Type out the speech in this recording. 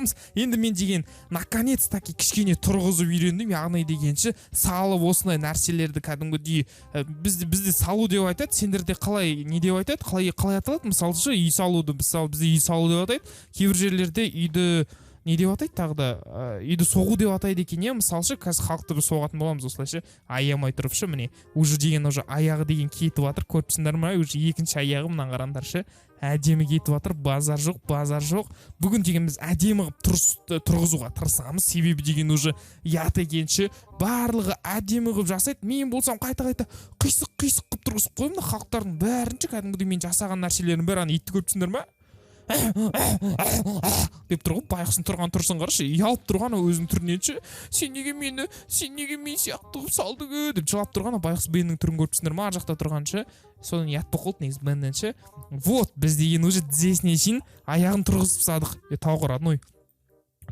боламыз. Енді мен деген наконец таки кішкене тұрғызып үйрендім, яғни дегенше салып осындай нәрселерді кәдімгідей бізде салу деп айтады, сендерде қалай не деп айтады, қалай аталады? Мысалы ше үй салуды бізде үй салу деп атайды, кейбір жерлерде үйді не деп атайды тағы да, үйді соғу деп атайды екен. Иә, мысалы ше қазір халықты бір соғатын боламыз осылайша аямай тұрып ше, міне уже деген уже аяғы деген кетіп жатыр, көріп тұрсыңдар ма? Уже екінші аяғы мына қараңдар ше, әдемі кетіп жатыр, базар жоқ. Бүгін деген біз әдемі қылып тұрғызуға тырысамыз, себебі деген уже ят екенше барлығы әдемі қылып жасайды. Мен болсам қайта қисық қылып тұрғызып қоймын да, халықтардың бәрінше кәдімгідей мен жасаған нәрселердің бәрі итті көріп тұрсыңдар ма? деп тұр ғой, байғұстың тұрған тұрсын қарашы, ұялып тұрған өзінің түріненше, сен неге мен сияқты қылып салдың деп жылап тұрған байғұс беннің түрін көріп тұрсыңдар ма? Ар жақта тұрғанша содан ұят болып қалды негізі беннен ше. Вот біз деген уже тізесіне шейін аяғын тұрғызып тастадық. Тауқыр родной.